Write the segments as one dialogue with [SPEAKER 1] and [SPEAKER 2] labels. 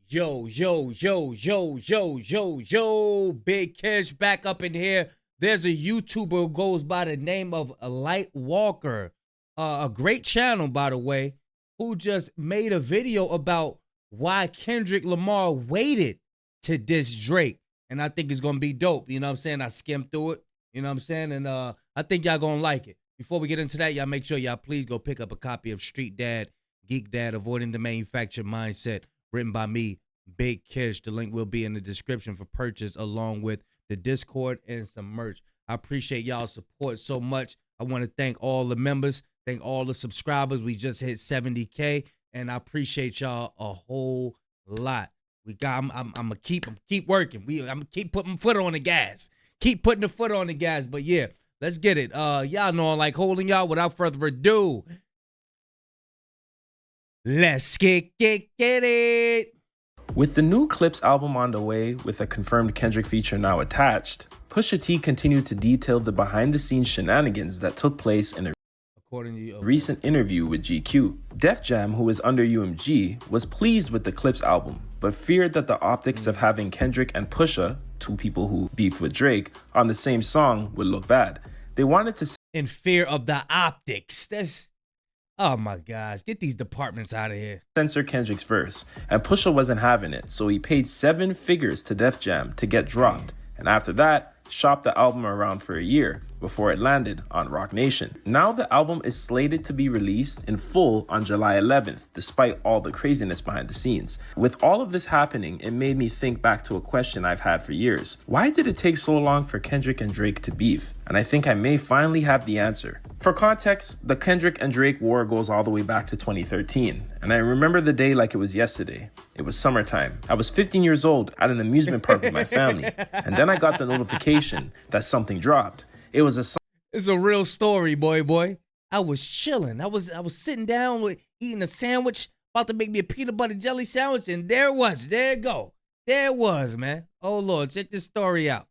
[SPEAKER 1] Yo, Big Kish back up in here. There's a YouTuber who goes by the name of Light Walker, a great channel, by the way, who just made a video about why Kendrick Lamar waited to diss Drake. And I think it's going to be dope. You know what I'm saying? I skimmed through it. You know what I'm saying? And I think y'all going to like it. Before we get into that, y'all make sure y'all please go pick up a copy of Street Dad, Geek Dad, Avoiding the Manufactured Mindset, written by me, Big Kish. The link will be in the description for purchase, along with the Discord and some merch. I appreciate y'all's support so much. I want to thank all the members, thank all the subscribers. We just hit 70K, and I appreciate y'all a whole lot. I'm gonna keep working. I'm gonna keep putting my foot on the gas. Keep putting the foot on the gas. But yeah, let's get it. Y'all know I like holding y'all. Without further ado, let's get it.
[SPEAKER 2] With the new Clips album on the way, with a confirmed Kendrick feature now attached, Pusha T continued to detail the behind-the-scenes shenanigans that took place in a recent interview with GQ. Def Jam, who is under UMG, was pleased with the Clips album, but feared that the optics of having Kendrick and Pusha, two people who beefed with Drake, on the same song would look bad. They wanted to
[SPEAKER 1] in fear of the optics. Oh my gosh, get these departments out of here.
[SPEAKER 2] Censor Kendrick's verse, and Pusha wasn't having it, so he paid 7 figures to Def Jam to get dropped, and after that, shopped the album around for a year before it landed on Roc Nation. Now the album is slated to be released in full on July 11th, despite all the craziness behind the scenes. With all of this happening, it made me think back to a question I've had for years. Why did it take so long for Kendrick and Drake to beef? And I think I may finally have the answer. For context, the Kendrick and Drake war goes all the way back to 2013, and I remember the day like it was yesterday. It was summertime. I was 15 years old at an amusement park with my family, and then I got the notification that something dropped. It was a song.
[SPEAKER 1] It's a real story, boy. I was chilling. I was sitting down with eating a sandwich, about to make me a peanut butter jelly sandwich, and there it was, man. Oh Lord, check this story out.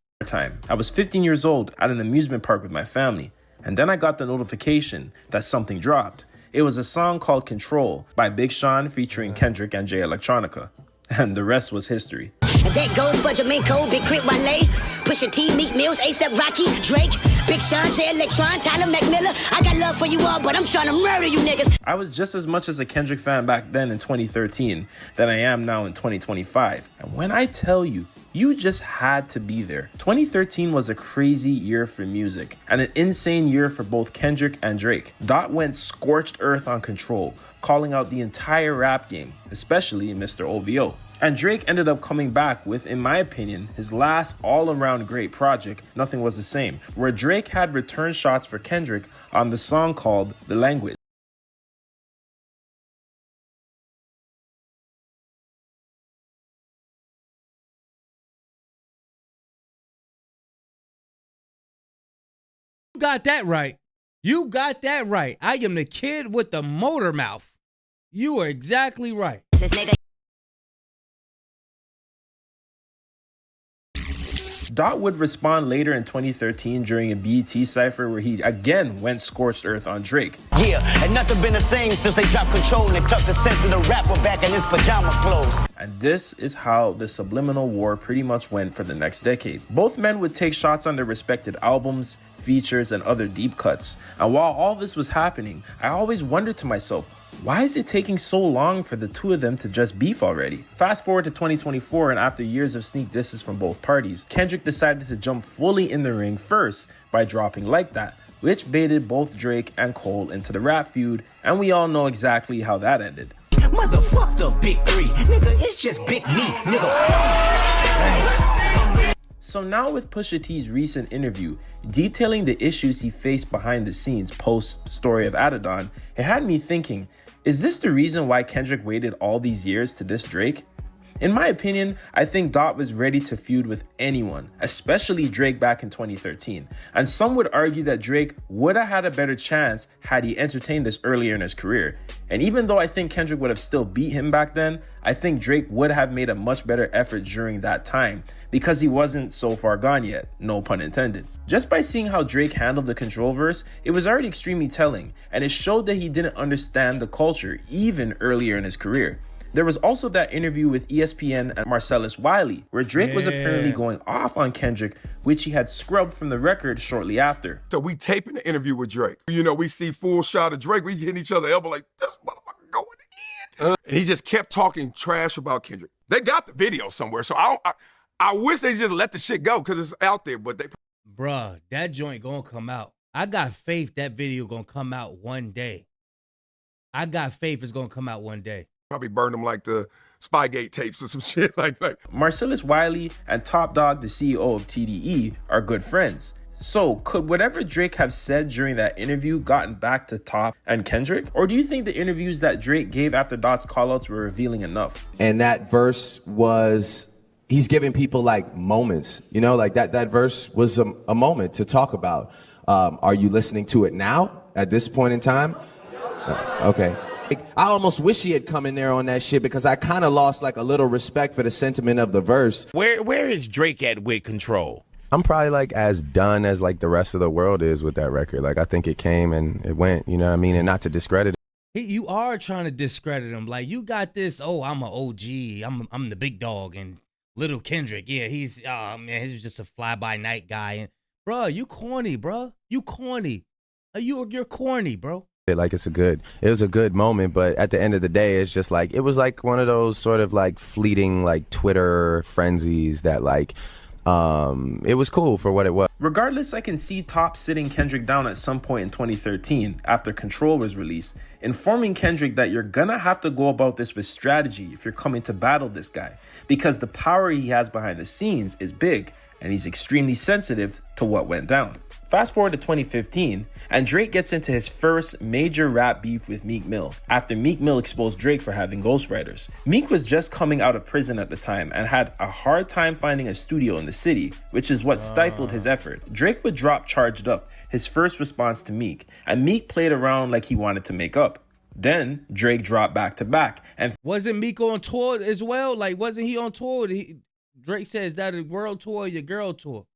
[SPEAKER 2] I was 15 years old at an amusement park with my family, and then I got the notification that something dropped. It was a song called Control by Big Sean featuring Kendrick and Jay Electronica. And the rest was history.
[SPEAKER 3] And that goes for Jamaica, Big Crit Wale, Pusha T, Meek Mills, A$AP Rocky, Drake, Big Sean, Jay Electron, Tyler McMillan. I got love for you all, but I'm trying to murder you niggas.
[SPEAKER 2] I was just as much as a Kendrick fan back then in 2013 than I am now in 2025. And when I tell you, you just had to be there. 2013 was a crazy year for music and an insane year for both Kendrick and Drake. Dot went scorched earth on Control, calling out the entire rap game, especially Mr. OVO. And Drake ended up coming back with, in my opinion, his last all-around great project, Nothing Was the Same, where Drake had return shots for Kendrick on the song called The Language.
[SPEAKER 1] You got that right. You got that right. I am the kid with the motor mouth. You are exactly right.
[SPEAKER 3] This nigga.
[SPEAKER 2] Dot would respond later in 2013 during a BET cypher where he again went scorched earth on Drake.
[SPEAKER 4] Yeah, and nothing been the same since they dropped Control and tucked the sensitive rapper back in his pajama clothes.
[SPEAKER 2] And this is how the subliminal war pretty much went for the next decade. Both men would take shots on their respected albums, features, and other deep cuts. And while all this was happening, I always wondered to myself, why is it taking so long for the two of them to just beef already? Fast forward to 2024, and after years of sneak disses from both parties, Kendrick decided to jump fully in the ring first by dropping Like That, which baited both Drake and Cole into the rap feud, and we all know exactly how that ended.
[SPEAKER 4] Motherfuck the big three, nigga, it's just big me, nigga.
[SPEAKER 2] So now with Pusha T's recent interview detailing the issues he faced behind the scenes post Story of Adidon, it had me thinking, is this the reason why Kendrick waited all these years to diss Drake? In my opinion, I think Dot was ready to feud with anyone, especially Drake back in 2013. And some would argue that Drake would have had a better chance had he entertained this earlier in his career. And even though I think Kendrick would have still beat him back then, I think Drake would have made a much better effort during that time because he wasn't so far gone yet, no pun intended. Just by seeing how Drake handled the Control verse, it was already extremely telling, and it showed that he didn't understand the culture even earlier in his career. There was also that interview with ESPN and Marcellus Wiley, where Drake was apparently going off on Kendrick, which he had scrubbed from the record shortly after.
[SPEAKER 5] So we taping the interview with Drake. You know, we see full shot of Drake. We hitting each other elbow like, this motherfucker going in. And he just kept talking trash about Kendrick. They got the video somewhere, so I wish they just let the shit go because it's out there, but they...
[SPEAKER 1] Bruh, that joint gonna come out. I got faith that video gonna come out one day. I got faith it's gonna come out one day.
[SPEAKER 5] Probably burned them like the Spygate tapes or some shit like that.
[SPEAKER 2] Marcellus Wiley and Top Dog, the CEO of TDE, are good friends. So, could whatever Drake have said during that interview gotten back to Top and Kendrick? Or do you think the interviews that Drake gave after Dot's callouts were revealing enough?
[SPEAKER 6] And that verse was, he's giving people like moments, you know, like that verse was a moment to talk about. Are you listening to it now at this point in time? Okay. I almost wish he had come in there on that shit because I kind of lost like a little respect for the sentiment of the verse.
[SPEAKER 7] Where is Drake at with Control?
[SPEAKER 8] I'm probably like as done as like the rest of the world is with that record. Like I think it came and it went, you know what I mean? And not to discredit it.
[SPEAKER 1] You are trying to discredit him. Like you got this, oh, I'm an OG, I'm the big dog, and Little Kendrick, yeah, he's he's just a fly-by-night guy. And bro, you corny, bro. You corny. You're corny, bro.
[SPEAKER 8] Like it was a good moment, but at the end of the day, it's just like, it was like one of those sort of like fleeting like Twitter frenzies that like, it was cool for what it was.
[SPEAKER 2] Regardless, I can see Top sitting Kendrick down at some point in 2013 after Control was released, informing Kendrick that you're gonna have to go about this with strategy if you're coming to battle this guy, because the power he has behind the scenes is big and he's extremely sensitive to what went down. Fast forward to 2015, and Drake gets into his first major rap beef with Meek Mill after Meek Mill exposed Drake for having ghostwriters. Meek was just coming out of prison at the time and had a hard time finding a studio in the city, which is what stifled his effort. Drake would drop Charged Up, his first response to Meek, and Meek played around like he wanted to make up. Then Drake dropped back to back. And
[SPEAKER 1] wasn't Meek on tour as well? Like, wasn't he on tour? Drake says that a world tour or your girl tour.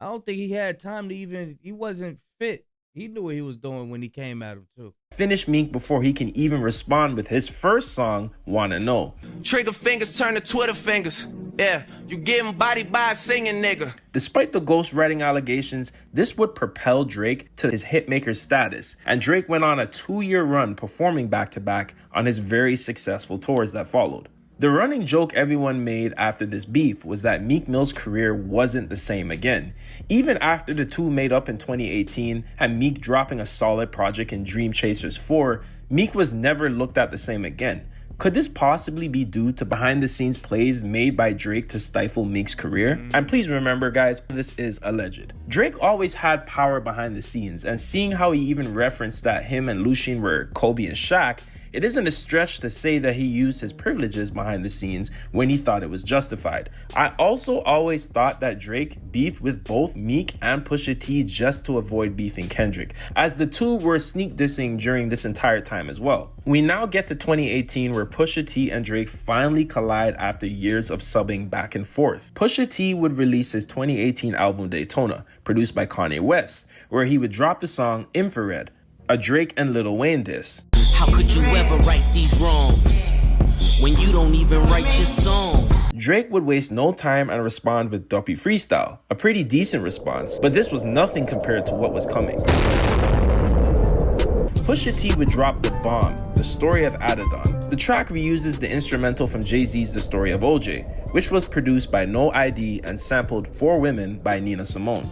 [SPEAKER 1] I don't think he had time to he wasn't fit. He knew what he was doing when he came at him too.
[SPEAKER 2] Finish Meek before he can even respond with his first song, Wanna Know.
[SPEAKER 9] Trigger fingers turn to Twitter fingers. Yeah, you getting bodied by a singing nigga.
[SPEAKER 2] Despite the ghostwriting allegations, this would propel Drake to his hitmaker status, and Drake went on a 2-year run performing back-to-back on his very successful tours that followed. The running joke everyone made after this beef was that Meek Mill's career wasn't the same again. Even after the two made up in 2018 and Meek dropping a solid project in Dream Chasers 4, Meek was never looked at the same again. Could this possibly be due to behind-the-scenes plays made by Drake to stifle Meek's career? And please remember, guys, this is alleged. Drake always had power behind the scenes, and seeing how he even referenced that him and Lucien were Kobe and Shaq, it isn't a stretch to say that he used his privileges behind the scenes when he thought it was justified. I also always thought that Drake beefed with both Meek and Pusha T just to avoid beefing Kendrick, as the two were sneak dissing during this entire time as well. We now get to 2018, where Pusha T and Drake finally collide after years of subbing back and forth. Pusha T would release his 2018 album Daytona, produced by Kanye West, where he would drop the song Infrared, a Drake and Lil Wayne diss.
[SPEAKER 9] How could you ever right these wrongs when you don't even write your songs?
[SPEAKER 2] Drake would waste no time and respond with Duppy Freestyle, a pretty decent response, but this was nothing compared to what was coming. Pusha T would drop the bomb, The Story of Adidon. The track reuses the instrumental from Jay-Z's The Story of OJ, which was produced by No ID and sampled For Women by Nina Simone.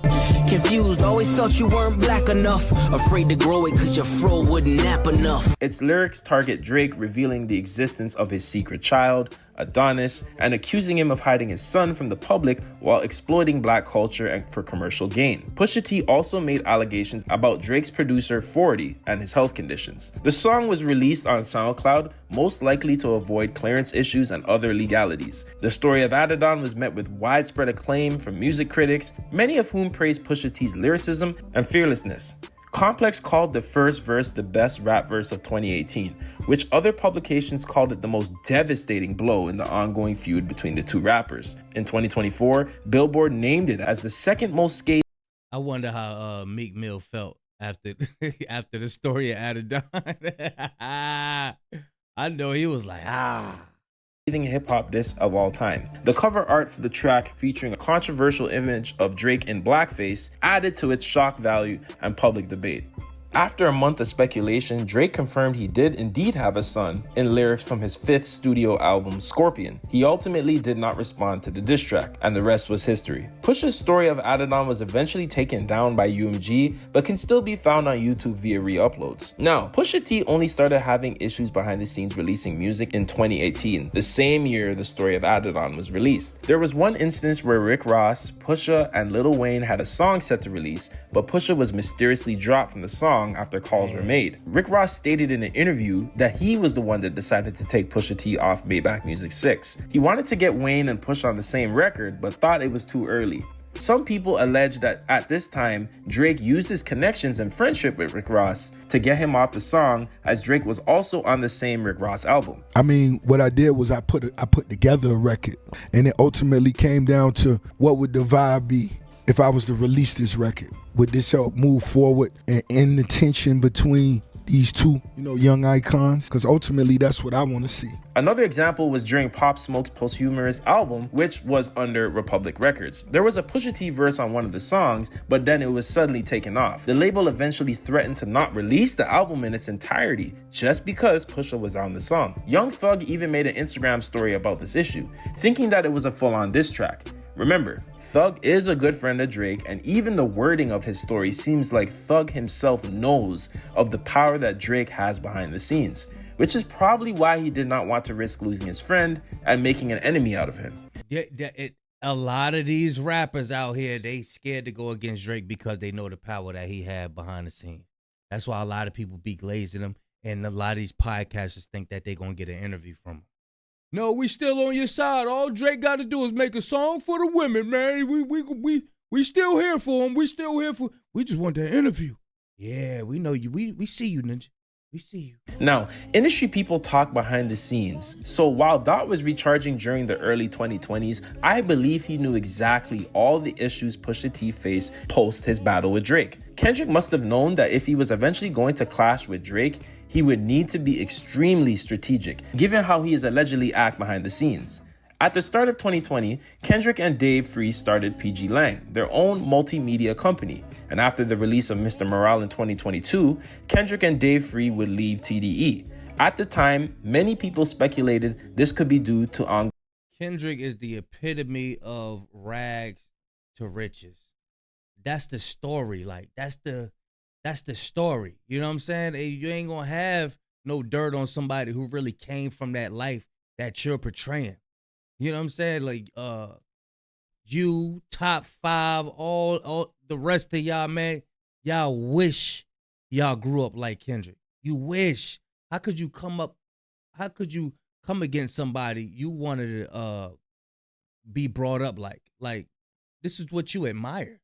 [SPEAKER 9] Confused, always felt you weren't black enough. Afraid to grow it cause your fro wouldn't nap enough.
[SPEAKER 2] Its lyrics target Drake revealing the existence of his secret child, Adonis, and accusing him of hiding his son from the public while exploiting black culture and for commercial gain. Pusha T also made allegations about Drake's producer 40 and his health conditions. The song was released on SoundCloud, most likely to avoid clearance issues and other legalities. The Story of Adidon was met with widespread acclaim from music critics, many of whom praised Pusha T's lyricism and fearlessness. Complex called the first verse the best rap verse of 2018, which other publications called it the most devastating blow in the ongoing feud between the two rappers. In 2024, Billboard named it as the second most scathing.
[SPEAKER 1] I wonder how Meek Mill felt after after the Story of Adidon. I know he was like,
[SPEAKER 2] hip-hop disc of all time. The cover art for the track, featuring a controversial image of Drake in blackface, added to its shock value and public debate. After a month of speculation, Drake confirmed he did indeed have a son in lyrics from his 5th studio album, Scorpion. He ultimately did not respond to the diss track, and the rest was history. Pusha's Story of Adidon was eventually taken down by UMG, but can still be found on YouTube via re-uploads. Now, Pusha T only started having issues behind the scenes releasing music in 2018, the same year the Story of Adidon was released. There was one instance where Rick Ross, Pusha, and Lil Wayne had a song set to release, but Pusha was mysteriously dropped from the song after calls were made. Rick Ross stated in an interview that he was the one that decided to take Pusha T off Maybach Music 6. He wanted to get Wayne and Pusha on the same record, but thought it was too early. Some people allege that at this time, Drake used his connections and friendship with Rick Ross to get him off the song, as Drake was also on the same Rick Ross album.
[SPEAKER 10] I mean, what I did was I put together a record, and it ultimately came down to what would the vibe be if I was to release this record. Would this help move forward and end the tension between these two, young icons? Because ultimately, that's what I want to see.
[SPEAKER 2] Another example was during Pop Smoke's posthumous album, which was under Republic Records. There was a Pusha T verse on one of the songs, but then it was suddenly taken off. The label eventually threatened to not release the album in its entirety just because Pusha was on the song. Young Thug even made an Instagram story about this issue, thinking that it was a full-on diss track. Remember, Thug is a good friend of Drake, and even the wording of his story seems like Thug himself knows of the power that Drake has behind the scenes, which is probably why he did not want to risk losing his friend and making an enemy out of him.
[SPEAKER 1] A lot of these rappers out here, they scared to go against Drake because they know the power that he had behind the scenes. That's why a lot of people be glazing him, and a lot of these podcasters think that they're going to get an interview from him. No, we still on your side. All Drake got to do is make a song for the women, man. We still here for him. We still here for. We just want that interview. Yeah, we know you. We see you, Ninja. We see you.
[SPEAKER 2] Now, industry people talk behind the scenes. So while Dot was recharging during the early 2020s, I believe he knew exactly all the issues Pusha T faced post his battle with Drake. Kendrick must have known that if he was eventually going to clash with Drake, he would need to be extremely strategic, given how he is allegedly act behind the scenes. At the start of 2020, Kendrick and Dave Free started PG Lang, their own multimedia company. And after the release of Mr. Morale in 2022, Kendrick and Dave Free would leave TDE. At the time, many people speculated this could be due to
[SPEAKER 1] Kendrick is the epitome of rags to riches. That's the story. Like, that's the story. You know what I'm saying? You ain't gonna have no dirt on somebody who really came from that life that you're portraying. You know what I'm saying? Like, you, Top 5, all the rest of y'all, man, y'all wish y'all grew up like Kendrick. You wish. How could you come against somebody you wanted to be brought up like? Like, this is what you admire.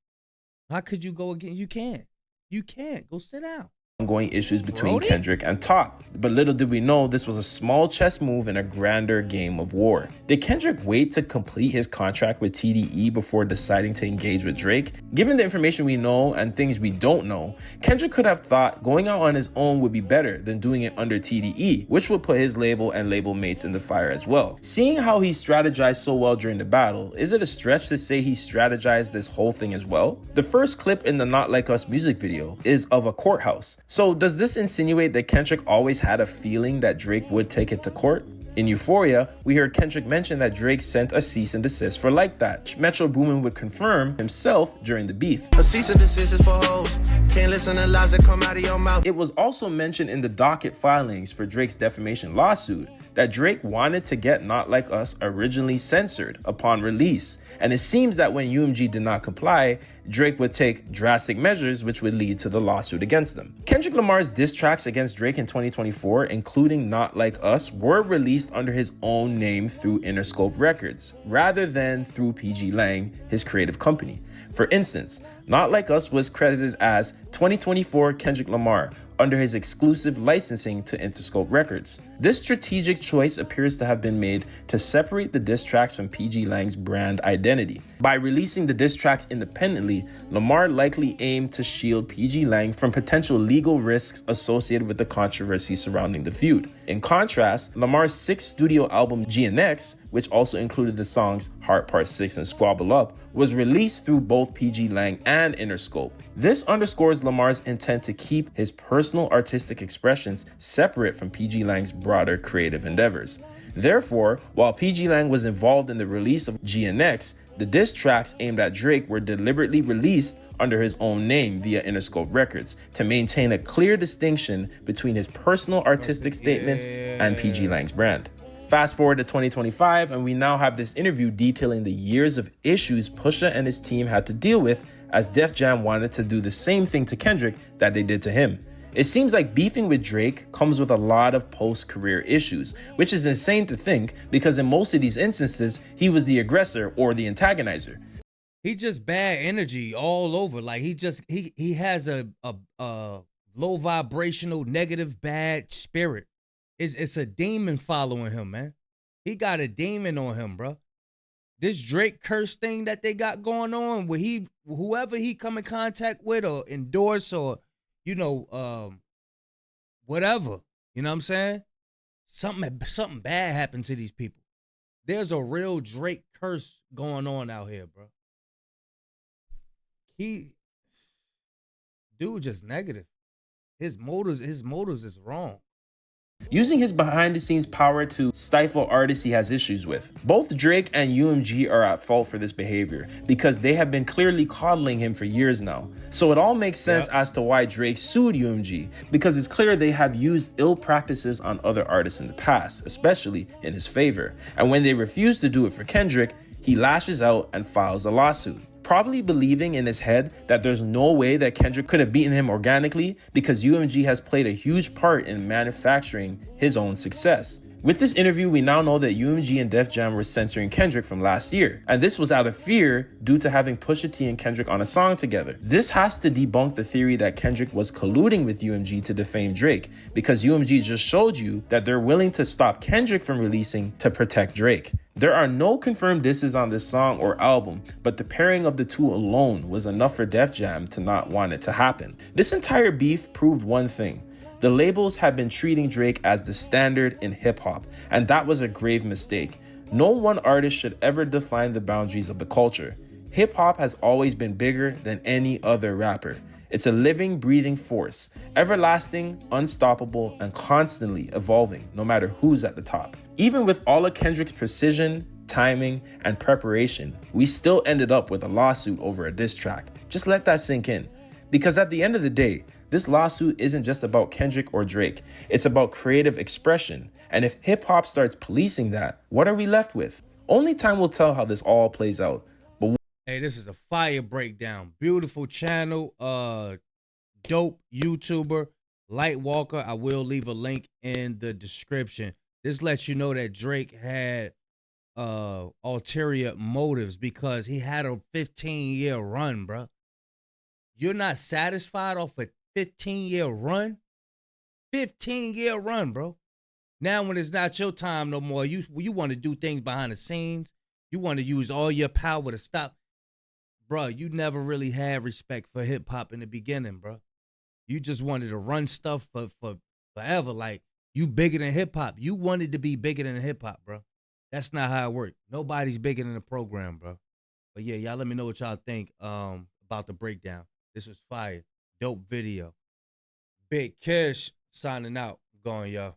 [SPEAKER 1] How could you go against? You can't. You can't. Go sit down.
[SPEAKER 2] Ongoing issues between Kendrick and Top. But little did we know this was a small chess move in a grander game of war. Did Kendrick wait to complete his contract with TDE before deciding to engage with Drake? Given the information we know and things we don't know, Kendrick could have thought going out on his own would be better than doing it under TDE, which would put his label and label mates in the fire as well. Seeing how he strategized so well during the battle, is it a stretch to say he strategized this whole thing as well? The first clip in the Not Like Us music video is of a courthouse. So does this insinuate that Kendrick always had a feeling that Drake would take it to court? In Euphoria, we heard Kendrick mention that Drake sent a cease and desist for Like That. Metro Boomin would confirm himself during the beef.
[SPEAKER 11] A cease and desist is for hoes. Can't listen to lies that come out of your mouth.
[SPEAKER 2] It was also mentioned in the docket filings for Drake's defamation lawsuit that Drake wanted to get Not Like Us originally censored upon release. And it seems that when UMG did not comply, Drake would take drastic measures which would lead to the lawsuit against them. Kendrick Lamar's diss tracks against Drake in 2024, including Not Like Us, were released under his own name through Interscope Records, rather than through PG Lang, his creative company. For instance, Not Like Us was credited as 2024 Kendrick Lamar under his exclusive licensing to Interscope Records. This strategic choice appears to have been made to separate the diss tracks from PG Lang's brand identity. By releasing the diss tracks independently, Lamar likely aimed to shield PG Lang from potential legal risks associated with the controversy surrounding the feud. In contrast, Lamar's sixth studio album GNX, which also included the songs Heart Part 6 and Squabble Up, was released through both PG Lang and Interscope. This underscores Lamar's intent to keep his personal artistic expressions separate from PG Lang's broader creative endeavors. Therefore, while PG Lang was involved in the release of GNX, the diss tracks aimed at Drake were deliberately released under his own name via Interscope Records to maintain a clear distinction between his personal artistic statements and PG Lang's brand. Fast forward to 2025, and we now have this interview detailing the years of issues Pusha and his team had to deal with as Def Jam wanted to do the same thing to Kendrick that they did to him. It seems like beefing with Drake comes with a lot of post-career issues, which is insane to think because in most of these instances, he was the aggressor or the antagonizer.
[SPEAKER 1] He just bad energy all over. Like he has a low vibrational, negative, bad spirit. It's a demon following him, man. He got a demon on him, bro. This Drake curse thing that they got going on, where whoever he come in contact with or endorse or, whatever, you know what I'm saying? Something bad happened to these people. There's a real Drake curse going on out here, bro. Dude just negative. His motives is wrong.
[SPEAKER 2] Using his behind-the-scenes power to stifle artists he has issues with. Both Drake and UMG are at fault for this behavior because they have been clearly coddling him for years now. So it all makes sense as to why Drake sued UMG, because it's clear they have used ill practices on other artists in the past, especially in his favor. And when they refuse to do it for Kendrick, he lashes out and files a lawsuit. Probably believing in his head that there's no way that Kendrick could have beaten him organically because UMG has played a huge part in manufacturing his own success. With this interview, we now know that UMG and Def Jam were censoring Kendrick from last year, and this was out of fear due to having Pusha T and Kendrick on a song together. This has to debunk the theory that Kendrick was colluding with UMG to defame Drake, because UMG just showed you that they're willing to stop Kendrick from releasing to protect Drake. There are no confirmed disses on this song or album, but the pairing of the two alone was enough for Def Jam to not want it to happen. This entire beef proved one thing. The labels had been treating Drake as the standard in hip-hop, and that was a grave mistake. No one artist should ever define the boundaries of the culture. Hip-hop has always been bigger than any other rapper. It's a living, breathing force, everlasting, unstoppable, and constantly evolving, no matter who's at the top. Even with all of Kendrick's precision, timing, and preparation, we still ended up with a lawsuit over a diss track. Just let that sink in. Because at the end of the day, this lawsuit isn't just about Kendrick or Drake. It's about creative expression. And if hip-hop starts policing that, what are we left with? Only time will tell how this all plays out. But
[SPEAKER 1] hey, this is a fire breakdown. Beautiful channel. Dope YouTuber. Light Walker. I will leave a link in the description. This lets you know that Drake had ulterior motives because he had a 15-year run, bro. You're not satisfied off a 15-year run? 15-year run, bro. Now when it's not your time no more, you want to do things behind the scenes. You want to use all your power to stop. Bro, you never really had respect for hip-hop in the beginning, bro. You just wanted to run stuff for forever. Like, you bigger than hip-hop. You wanted to be bigger than hip-hop, bro. That's not how it worked. Nobody's bigger than the program, bro. But yeah, y'all let me know what y'all think about the breakdown. This was fire. Dope video. Big Kish signing out. Going, y'all.